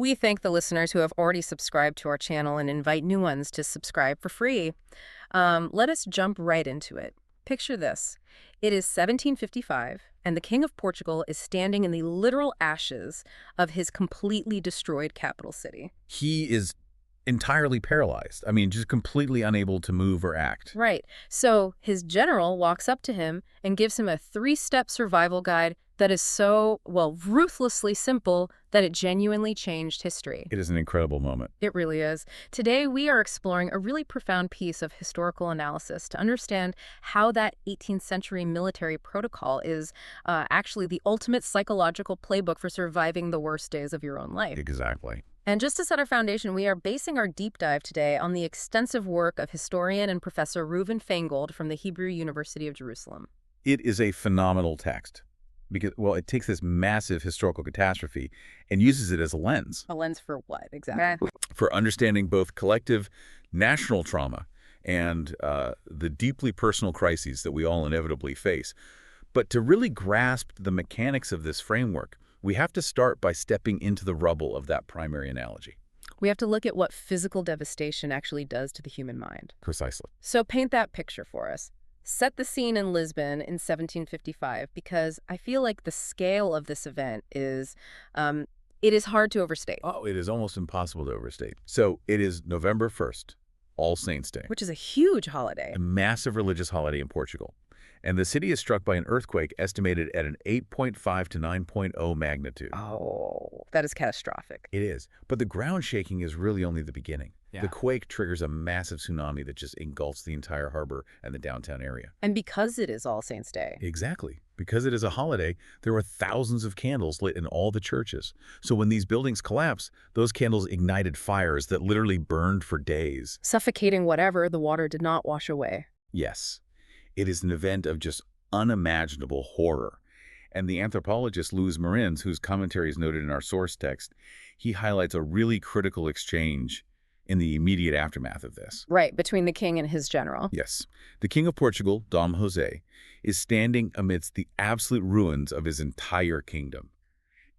We thank the listeners who have already subscribed to our channel and invite new ones to subscribe for free. Let us jump right into it. Picture this. It is 1755, and the King of Portugal is standing in the literal ashes of his completely destroyed capital city. He is entirely paralyzed. I mean, just completely unable to move or act. Right. So his general walks up to him and gives him a three-step survival guide that is so, well, ruthlessly simple that it genuinely changed history. It is an incredible moment. It really is. Today, we are exploring a really profound piece of historical analysis to understand how that 18th century military protocol is actually the ultimate psychological playbook for surviving the worst days of your own life. Exactly. And just to set our foundation, we are basing our deep dive today on the extensive work of historian and professor Reuven Faingold from the Hebrew University of Jerusalem. It is a phenomenal text because, well, it takes this massive historical catastrophe and uses it as a lens. A lens for what, exactly? For understanding both collective national trauma and the deeply personal crises that we all inevitably face. But to really grasp the mechanics of this framework, we have to start by stepping into the rubble of that primary analogy. We have to look at what physical devastation actually does to the human mind. Precisely. So paint that picture for us. Set the scene in Lisbon in 1755, because I feel like the scale of this event is, it is hard to overstate. Oh, it is almost impossible to overstate. So it is November 1st, All Saints' Day. Which is a huge holiday. A massive religious holiday in Portugal. And the city is struck by an earthquake estimated at an 8.5 to 9.0 magnitude. Oh, that is catastrophic. It is. But the ground shaking is really only the beginning. Yeah. The quake triggers a massive tsunami that just engulfs the entire harbor and the downtown area. And because it is All Saints' Day. Exactly. Because it is a holiday, there were thousands of candles lit in all the churches. So when these buildings collapse, those candles ignited fires that literally burned for days. Suffocating whatever the water did not wash away. Yes. It is an event of just unimaginable horror. And the anthropologist Louis Marins, whose commentary is noted in our source text, he highlights a really critical exchange in the immediate aftermath of this. Right, between the king and his general. Yes. The King of Portugal, Dom José, is standing amidst the absolute ruins of his entire kingdom.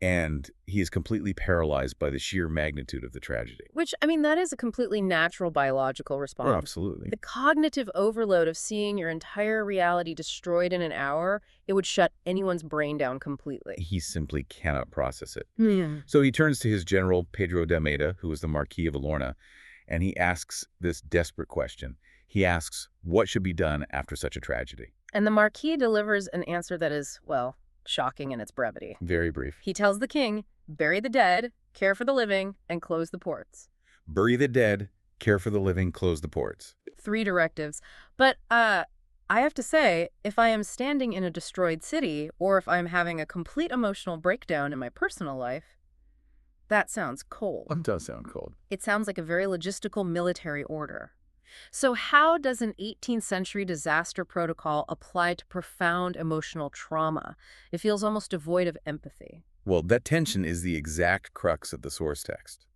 And he is completely paralyzed by the sheer magnitude of the tragedy. Which, I mean, that is a completely natural biological response. Oh, absolutely. The cognitive overload of seeing your entire reality destroyed in an hour, it would shut anyone's brain down completely. He simply cannot process it. Yeah. So he turns to his general, Pedro de Almeida, who was the Marquis of Alorna, and he asks this desperate question. He asks, what should be done after such a tragedy? And the Marquis delivers an answer that is, well, shocking in its brevity. Very brief. He tells the king, bury the dead, care for the living, and close the ports. Bury the dead, care for the living, close the ports. 3 directives. But I have to say, if I am standing in a destroyed city, or if I'm having a complete emotional breakdown in my personal life, that sounds cold. It does sound cold. It sounds like a very logistical military order. So how does an 18th century disaster protocol apply to profound emotional trauma? It feels almost devoid of empathy. Well, that tension is the exact crux of the source text.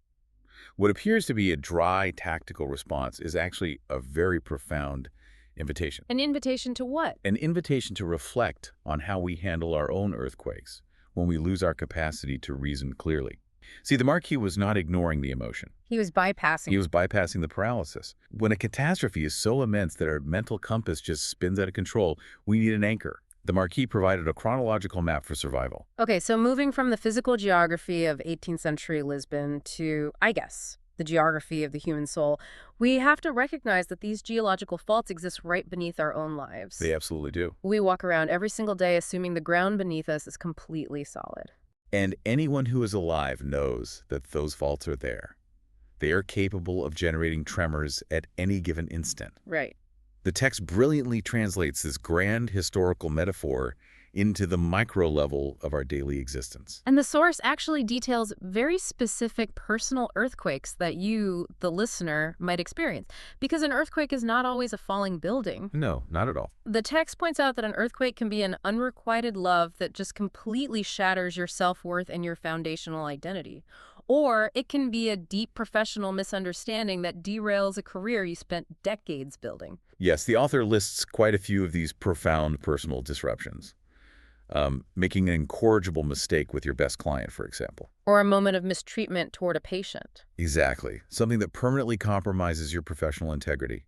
What appears to be a dry, tactical response is actually a very profound invitation. An invitation to what? An invitation to reflect on how we handle our own earthquakes when we lose our capacity to reason clearly. See, the Marquis was not ignoring the emotion. He was bypassing. He was bypassing the paralysis. When a catastrophe is so immense that our mental compass just spins out of control, we need an anchor. The Marquis provided a chronological map for survival. Okay, so moving from the physical geography of 18th century Lisbon to, I guess, the geography of the human soul, we have to recognize that these geological faults exist right beneath our own lives. They absolutely do. We walk around every single day assuming the ground beneath us is completely solid. And anyone who is alive knows that those faults are there. They are capable of generating tremors at any given instant. Right. The text brilliantly translates this grand historical metaphor into the micro level of our daily existence. And the source actually details very specific personal earthquakes that you, the listener, might experience. Because an earthquake is not always a falling building. No, not at all. The text points out that an earthquake can be an unrequited love that just completely shatters your self-worth and your foundational identity. Or it can be a deep professional misunderstanding that derails a career you spent decades building. Yes, the author lists quite a few of these profound personal disruptions. Making an incorrigible mistake with your best client, for example. Or a moment of mistreatment toward a patient. Exactly. Something that permanently compromises your professional integrity.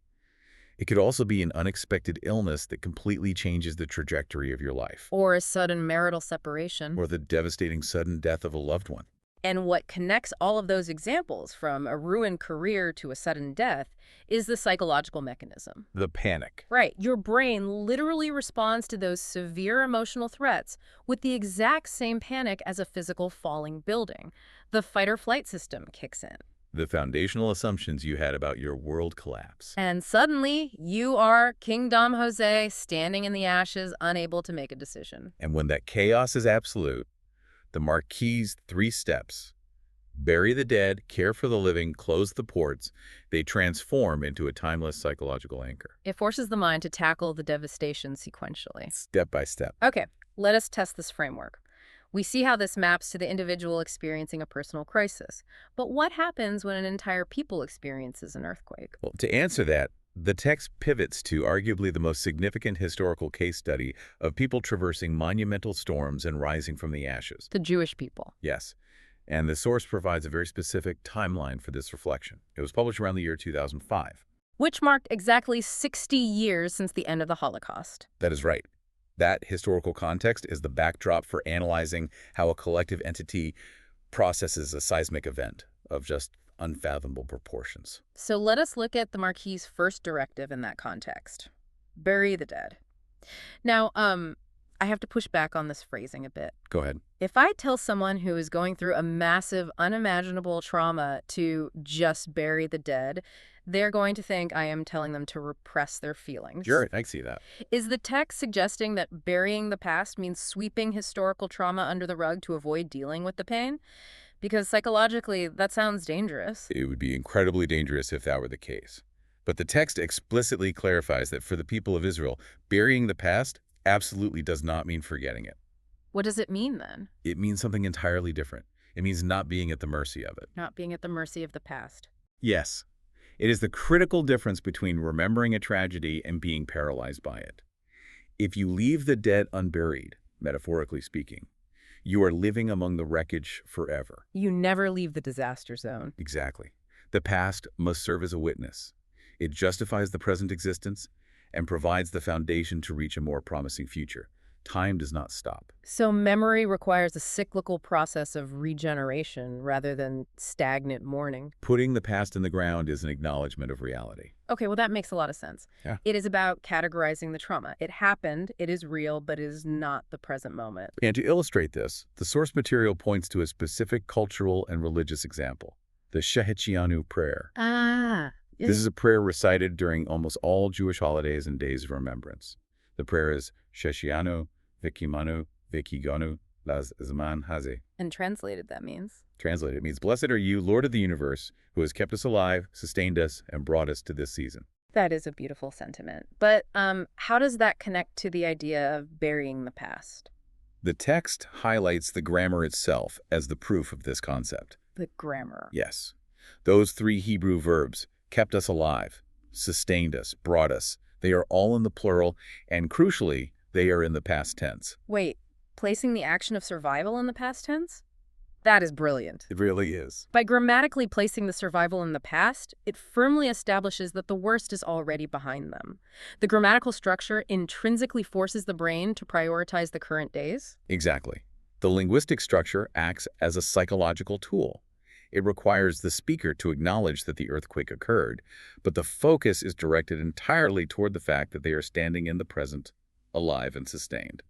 It could also be an unexpected illness that completely changes the trajectory of your life, Or a sudden marital separation. or the devastating sudden death of a loved one. And what connects all of those examples, from a ruined career to a sudden death, is the psychological mechanism. The panic. Right. Your brain literally responds to those severe emotional threats with the exact same panic as a physical falling building. The fight-or-flight system kicks in. The foundational assumptions you had about your world collapse. And suddenly, you are King Dom Jose, standing in the ashes, unable to make a decision. And when that chaos is absolute, the Marquis' 3 steps, bury the dead, care for the living, close the ports, they transform into a timeless psychological anchor. It forces the mind to tackle the devastation sequentially. Step by step. Okay, let us test this framework. We see how this maps to the individual experiencing a personal crisis. But what happens when an entire people experiences an earthquake? Well, to answer that, the text pivots to arguably the most significant historical case study of people traversing monumental storms and rising from the ashes. The Jewish people. Yes. And the source provides a very specific timeline for this reflection. It was published around the year 2005. Which marked exactly 60 years since the end of the Holocaust. That is right. That historical context is the backdrop for analyzing how a collective entity processes a seismic event of just unfathomable proportions. So let us look at the Marquis' first directive in that context. Bury the dead. Now, I have to push back on this phrasing a bit. Go ahead. If I tell someone who is going through a massive, unimaginable trauma to just bury the dead, they're going to think I am telling them to repress their feelings. Sure, I see that. Is the text suggesting that burying the past means sweeping historical trauma under the rug to avoid dealing with the pain? Because psychologically, that sounds dangerous. It would be incredibly dangerous if that were the case. But the text explicitly clarifies that for the people of Israel, burying the past absolutely does not mean forgetting it. What does it mean then? It means something entirely different. It means not being at the mercy of it. Not being at the mercy of the past. Yes. It is the critical difference between remembering a tragedy and being paralyzed by it. If you leave the dead unburied, metaphorically speaking, you are living among the wreckage forever. You never leave the disaster zone. Exactly. The past must serve as a witness. It justifies the present existence and provides the foundation to reach a more promising future. Time does not stop. So memory requires a cyclical process of regeneration rather than stagnant mourning. Putting the past in the ground is an acknowledgement of reality. Okay, well, that makes a lot of sense. Yeah. It is about categorizing the trauma. It happened, it is real, but it is not the present moment. And to illustrate this, the source material points to a specific cultural and religious example, the Shehecheyanu prayer. Ah. This is a prayer recited during almost all Jewish holidays and days of remembrance. The prayer is Shehecheyanu, Vekimanu, Vekiganu, Laz Zman Haze. And translated, that means? Translated, it means, Blessed are you, Lord of the universe, who has kept us alive, sustained us, and brought us to this season. That is a beautiful sentiment. But how does that connect to the idea of burying the past? The text highlights the grammar itself as the proof of this concept. The grammar. Yes. Those 3 Hebrew verbs, kept us alive, sustained us, brought us, they are all in the plural, and crucially, they are in the past tense. Wait, placing the action of survival in the past tense? That is brilliant. It really is. By grammatically placing the survival in the past, it firmly establishes that the worst is already behind them. The grammatical structure intrinsically forces the brain to prioritize the current days. Exactly. The linguistic structure acts as a psychological tool. It requires the speaker to acknowledge that the earthquake occurred, but the focus is directed entirely toward the fact that they are standing in the present, alive and sustained.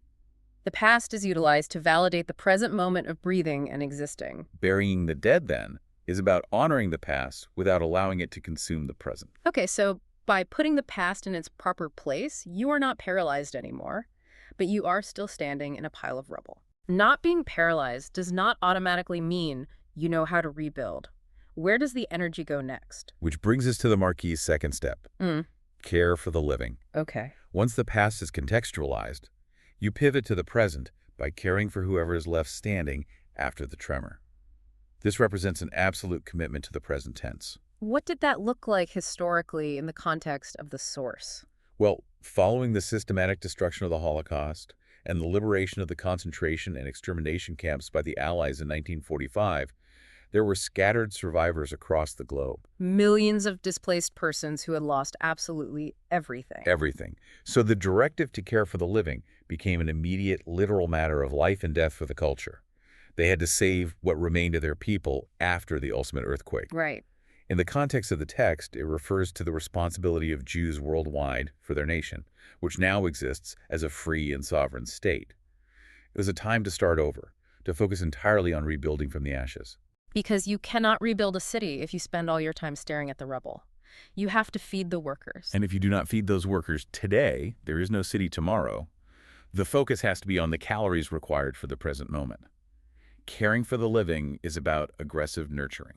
The past is utilized to validate the present moment of breathing and existing. Burying the dead, then, is about honoring the past without allowing it to consume the present. Okay, so by putting the past in its proper place, you are not paralyzed anymore, but you are still standing in a pile of rubble. Not being paralyzed does not automatically mean you know how to rebuild. Where does the energy go next? Which brings us to the Marquis' second step. Care for the living. Okay. Once the past is contextualized, you pivot to the present by caring for whoever is left standing after the tremor. This represents an absolute commitment to the present tense. What did that look like historically in the context of the source? Well, following the systematic destruction of the Holocaust and the liberation of the concentration and extermination camps by the Allies in 1945, there were scattered survivors across the globe. Millions of displaced persons who had lost absolutely everything. Everything. So the directive to care for the living became an immediate, literal matter of life and death for the culture. They had to save what remained of their people after the ultimate earthquake. Right. In the context of the text, it refers to the responsibility of Jews worldwide for their nation, which now exists as a free and sovereign state. It was a time to start over, to focus entirely on rebuilding from the ashes. Because you cannot rebuild a city if you spend all your time staring at the rubble. You have to feed the workers. And if you do not feed those workers today, there is no city tomorrow. The focus has to be on the calories required for the present moment. Caring for the living is about aggressive nurturing.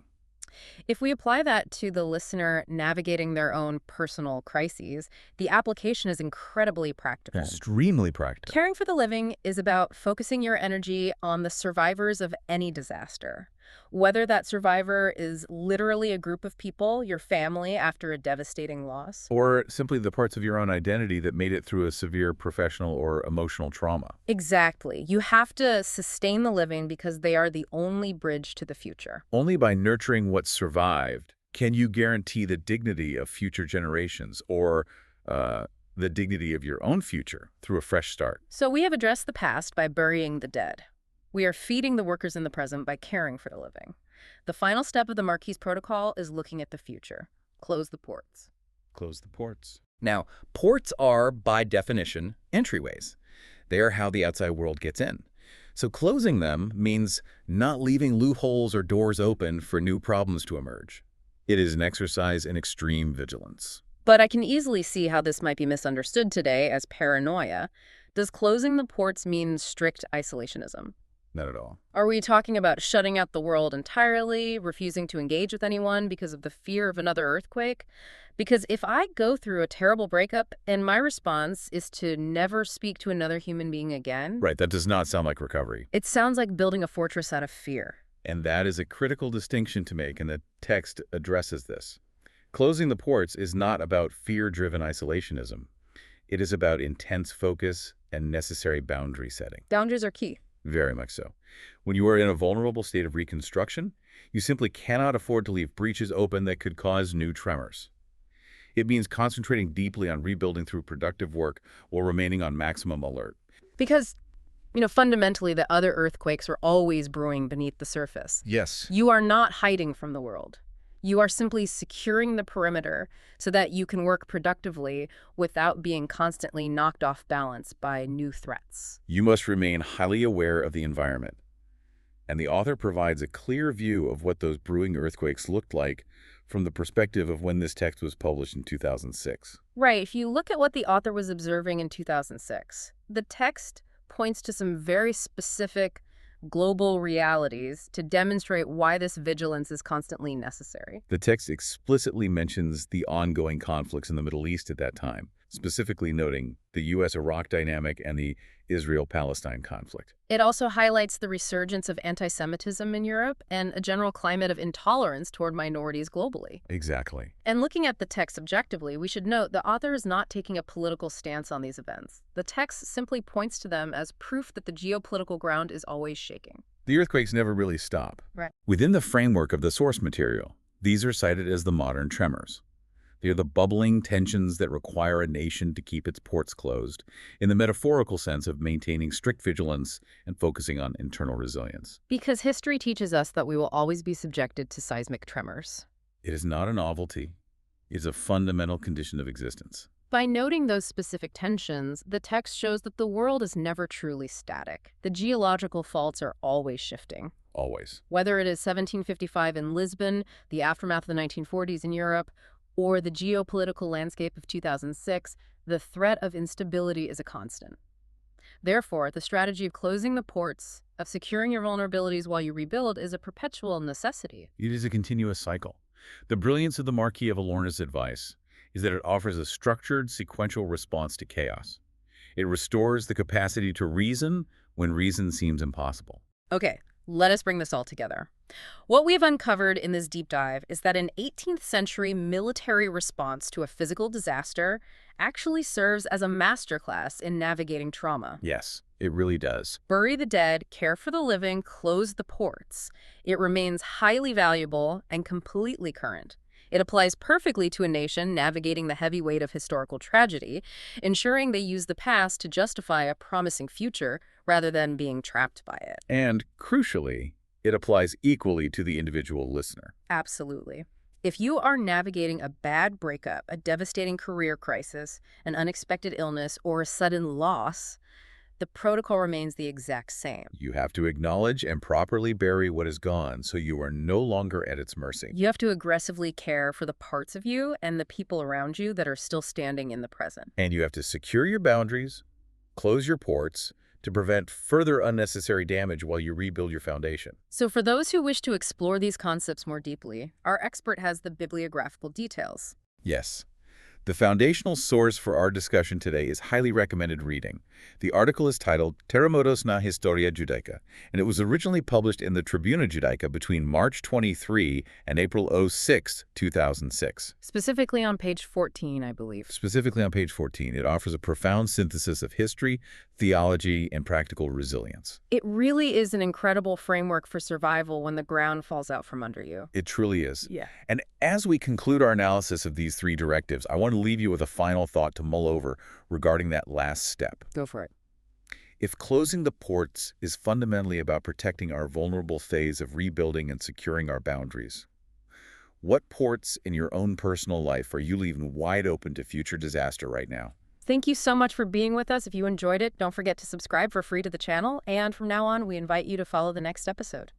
If we apply that to the listener navigating their own personal crises, the application is incredibly practical. Extremely practical. Caring for the living is about focusing your energy on the survivors of any disaster. Whether that survivor is literally a group of people, your family after a devastating loss. Or simply the parts of your own identity that made it through a severe professional or emotional trauma. Exactly. You have to sustain the living because they are the only bridge to the future. Only by nurturing what survived can you guarantee the dignity of future generations or the dignity of your own future through a fresh start. So we have addressed the past by burying the dead. We are feeding the workers in the present by caring for the living. The final step of the Marquis Protocol is looking at the future. Close the ports. Close the ports. Now, ports are, by definition, entryways. They are how the outside world gets in. So closing them means not leaving loopholes or doors open for new problems to emerge. It is an exercise in extreme vigilance. But I can easily see how this might be misunderstood today as paranoia. Does closing the ports mean strict isolationism? Not at all. Are we talking about shutting out the world entirely, refusing to engage with anyone because of the fear of another earthquake? Because if I go through a terrible breakup and my response is to never speak to another human being again, Right, that does not sound like recovery. it sounds like building a fortress out of fear. And that is a critical distinction to make, and the text addresses this. Closing the ports is not about fear-driven isolationism. It is about intense focus and necessary boundary setting. Boundaries are key. Very much so. When you are in a vulnerable state of reconstruction, you simply cannot afford to leave breaches open that could cause new tremors. It means concentrating deeply on rebuilding through productive work while remaining on maximum alert. Because, fundamentally, the other earthquakes are always brewing beneath the surface. Yes. You are not hiding from the world. You are simply securing the perimeter so that you can work productively without being constantly knocked off balance by new threats. You must remain highly aware of the environment. And the author provides a clear view of what those brewing earthquakes looked like from the perspective of when this text was published in 2006. Right. If you look at what the author was observing in 2006, the text points to some very specific global realities to demonstrate why this vigilance is constantly necessary. The text explicitly mentions the ongoing conflicts in the Middle East at that time, specifically noting the U.S.-Iraq dynamic and the Israel-Palestine conflict. It also highlights the resurgence of anti-Semitism in Europe and a general climate of intolerance toward minorities globally. Exactly. And looking at the text objectively, we should note the author is not taking a political stance on these events. The text simply points to them as proof that the geopolitical ground is always shaking. The earthquakes never really stop. Right. Within the framework of the source material, these are cited as the modern tremors. They are the bubbling tensions that require a nation to keep its ports closed, in the metaphorical sense of maintaining strict vigilance and focusing on internal resilience. Because history teaches us that we will always be subjected to seismic tremors. It is not a novelty. It is a fundamental condition of existence. By noting those specific tensions, the text shows that the world is never truly static. The geological faults are always shifting. Always. Whether it is 1755 in Lisbon, the aftermath of the 1940s in Europe, or the geopolitical landscape of 2006, the threat of instability is a constant. Therefore, the strategy of closing the ports, of securing your vulnerabilities while you rebuild, is a perpetual necessity. It is a continuous cycle. The brilliance of the Marquis of Alorna's advice is that it offers a structured, sequential response to chaos. It restores the capacity to reason when reason seems impossible. Okay, let us bring this all together. What we've uncovered in this deep dive is that an 18th century military response to a physical disaster actually serves as a masterclass in navigating trauma. Yes, it really does. Bury the dead, care for the living, close the ports. It remains highly valuable and completely current. It applies perfectly to a nation navigating the heavy weight of historical tragedy, ensuring they use the past to justify a promising future rather than being trapped by it. And crucially, it applies equally to the individual listener. Absolutely. If you are navigating a bad breakup, a devastating career crisis, an unexpected illness, or a sudden loss, the protocol remains the exact same. You have to acknowledge and properly bury what is gone so you are no longer at its mercy. You have to aggressively care for the parts of you and the people around you that are still standing in the present. And you have to secure your boundaries, close your ports, to prevent further unnecessary damage while you rebuild your foundation. So for those who wish to explore these concepts more deeply, our expert has the bibliographical details. Yes. The foundational source for our discussion today is highly recommended reading. The article is titled Terremotos na Historia Judaica, and it was originally published in the Tribuna Judaica between March 23 and April 06, 2006. Specifically on page 14, I believe. Specifically on page 14, it offers a profound synthesis of history, theology, and practical resilience. It really is an incredible framework for survival when the ground falls out from under you. It truly is. Yeah. And as we conclude our analysis of these three directives, I want to leave you with a final thought to mull over regarding that last step. Go for it. If closing the ports is fundamentally about protecting our vulnerable phase of rebuilding and securing our boundaries, what ports in your own personal life are you leaving wide open to future disaster right now? Thank you so much for being with us. If you enjoyed it, don't forget to subscribe for free to the channel. And from now on, we invite you to follow the next episode.